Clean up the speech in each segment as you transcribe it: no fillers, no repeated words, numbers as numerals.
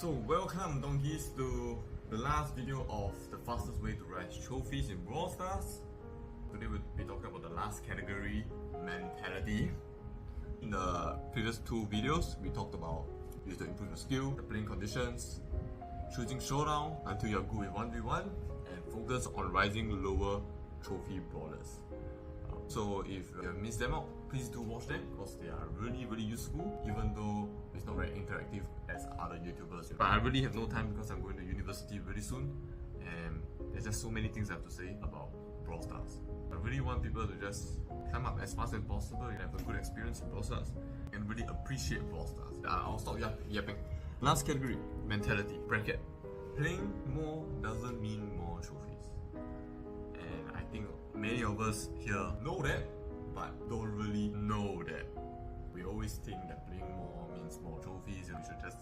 So welcome donkeys to the last video of the fastest way to rise trophies in Brawl Stars. Today we'll be talking about the last category, mentality. In the previous two videos, we talked about use to improve your skill, the playing conditions, choosing showdown until you're good with 1v1, and focus on rising lower trophy brawlers. So if you missed them out, please do watch them because they are really useful, even though it's not very interactive as other YouTubers. But I really have no time because I'm going to university really soon, and there's just so many things I have to say about Brawl Stars. I really want people to just climb up as fast as possible and have a good experience in Brawl Stars and really appreciate Brawl Stars. I'll stop yapping. Last category, mentality, bracket. Playing more doesn't mean more trophies. And I think many of us here know that, but don't really know that. We always think that playing more means more trophies and we should just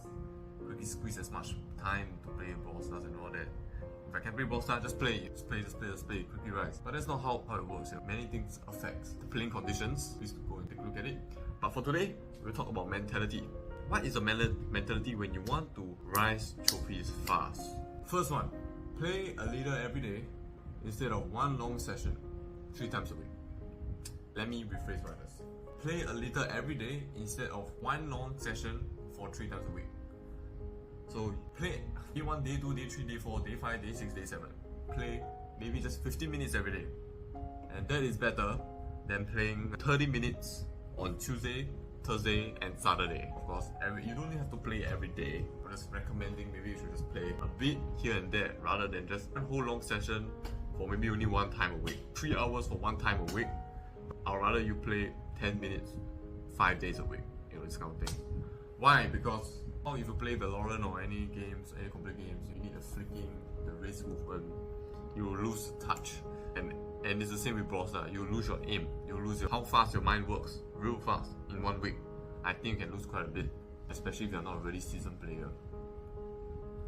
quickly squeeze as much time to play Brawl Stars and all that. If I can play Brawl Stars, just play, quickly rise. But that's not how it works. Many things affect the playing conditions. Please go and take a look at it. But for today, we'll talk about mentality. What is a mentality when you want to rise trophies fast? First one, play a leader every day instead of one long session 3 times a week. Let me rephrase what this. Play a leader every day instead of one long session for 3 times a week. So play day 1, day 2, day 3, day 4, day 5, day 6, day 7. Play maybe just 15 minutes every day. And that is better than playing 30 minutes on Tuesday, Thursday and Saturday. Of course, you don't have to play every day. I'm just recommending maybe you should just play a bit here and there rather than just a whole long session for maybe only 1 time a week. 3 hours for 1 time a week. Or rather you play 10 minutes 5 days a week. You know, this kind of thing. Why? Because if you play Valorant or any games, any computer games, you need the flicking, the wrist movement. You will lose touch. And it's the same with Brawl Stars. You'll lose your aim. You'll lose how fast your mind works. Real fast in 1 week. I think you can lose quite a bit. Especially if you're not a really seasoned player.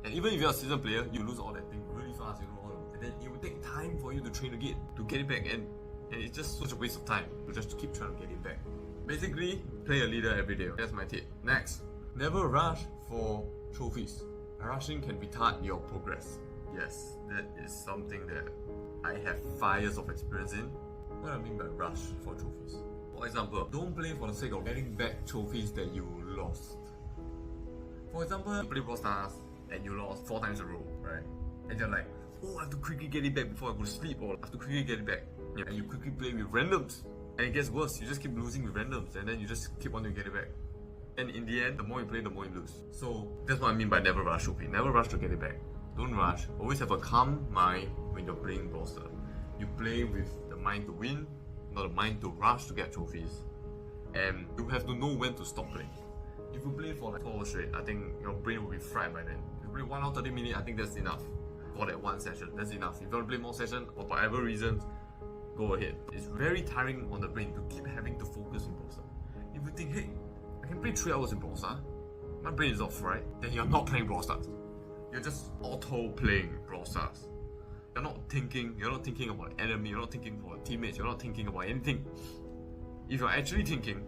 And even if you're a seasoned player, you lose all that thing really fast, you know. And then it will take time for you to train again, to get it back. And it's just such a waste of time to just keep trying to get it back. Basically, play a leader every day. That's my tip. Next, never rush for trophies. Rushing can retard your progress. Yes, that is something that I have 5 years of experience in. What I mean by rush for trophies. For example, don't play for the sake of getting back trophies that you lost. For example, you play Brawl Stars and you lost 4 times in a row, right? And you're like, oh, I have to quickly get it back before I go to sleep, or I have to quickly get it back. Yeah, and you quickly play with randoms. And it gets worse, you just keep losing with randoms and then you just keep wanting to get it back. And in the end, the more you play, the more you lose. So that's what I mean by never rush trophy. Never rush to get it back. Don't rush. Always have a calm mind when you're playing Brawl Stars. You play with the mind to win, not the mind to rush to get trophies. And you have to know when to stop playing. If you play for like 4 hours straight, I think your brain will be fried by then. If you play 1 hour 30 minutes, I think that's enough. For that 1 session, that's enough. If you want to play more sessions, or for whatever reasons, go ahead. It's very tiring on the brain to keep having to focus in Brawl Stars. If you think, hey, I can play 3 hours in Brawl Stars, my brain is off, right? Then you're not playing Brawl Stars. You're just auto-playing Brawl Stars. You're not thinking about enemy, you're not thinking about teammates, you're not thinking about anything. If you're actually thinking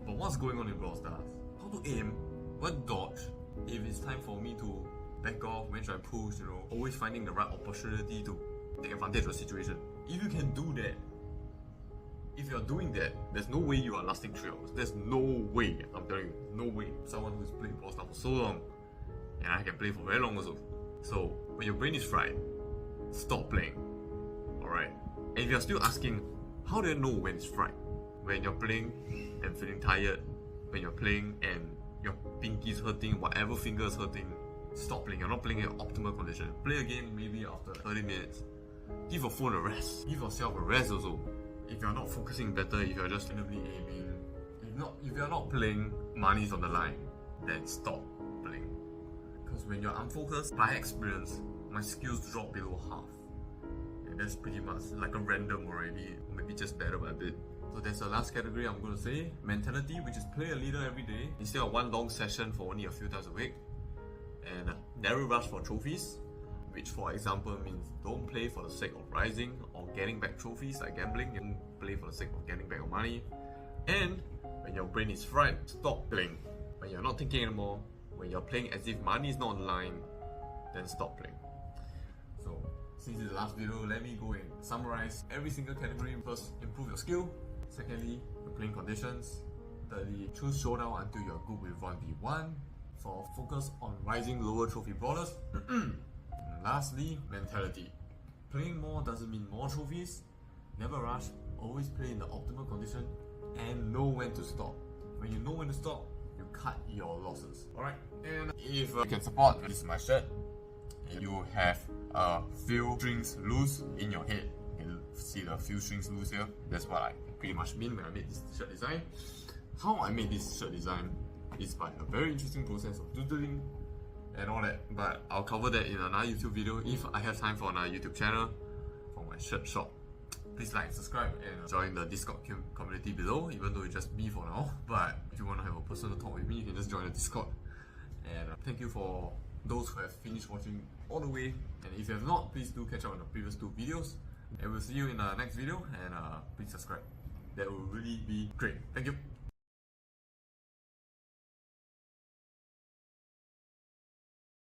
about what's going on in Brawl Stars, how to aim, what dodge, if it's time for me to back off, when should I push, you know, always finding the right opportunity to take advantage of the situation. If you can do that, if you're doing that, there's no way you are lasting 3 hours. There's no way, I'm telling you, no way. Someone who's played Brawl Stars for so long, and I can play for very long also. So, when your brain is fried, stop playing. Alright? And if you're still asking, how do you know when it's fried? When you're playing and feeling tired, when you're playing and your pinky is hurting, whatever finger is hurting, stop playing. You're not playing in optimal condition. Play again maybe after 30 minutes. Give your phone a rest. Give yourself a rest also. If you're not focusing better, if you're just randomly aiming, if you're not playing, money's on the line, then stop playing. Because when you're unfocused, by experience, my skills drop below half. And that's pretty much like a random already, or maybe just better by a bit. So that's the last category I'm going to say. Mentality, which is play a leader every day instead of 1 long session for only a few times a week. And never rush for trophies, which for example means don't play for the sake of rising or getting back trophies like gambling. You don't play for the sake of getting back your money. And when your brain is fried, stop playing. When you're not thinking anymore, when you're playing as if money is not on the line, then stop playing. So, since it's the last video, let me go and summarize every single category. First, improve your skill. Secondly, your playing conditions. Thirdly, choose showdown until you're good with 1v1. For focus on rising lower trophy brawlers. And lastly, mentality. Playing more doesn't mean more trophies. Never rush, always play in the optimal condition, and know when to stop. When you know when to stop, you cut your losses. Alright, and if you can support, this is my shirt. You have a few strings loose in your head. You can see the few strings loose here. That's what I pretty much mean when I made this shirt design. How I made this shirt design is by a very interesting process of doodling and all that, but I'll cover that in another YouTube video if I have time for another YouTube channel for my shirt shop. Please like, subscribe, and join the Discord community below, even though it's just me for now. But if you want to have a personal talk with me, you can just join the Discord. And thank you for those who have finished watching all the way. And if you have not, please do catch up on the previous 2 videos. And we'll see you in the next video, and please subscribe. That will really be great. Thank you.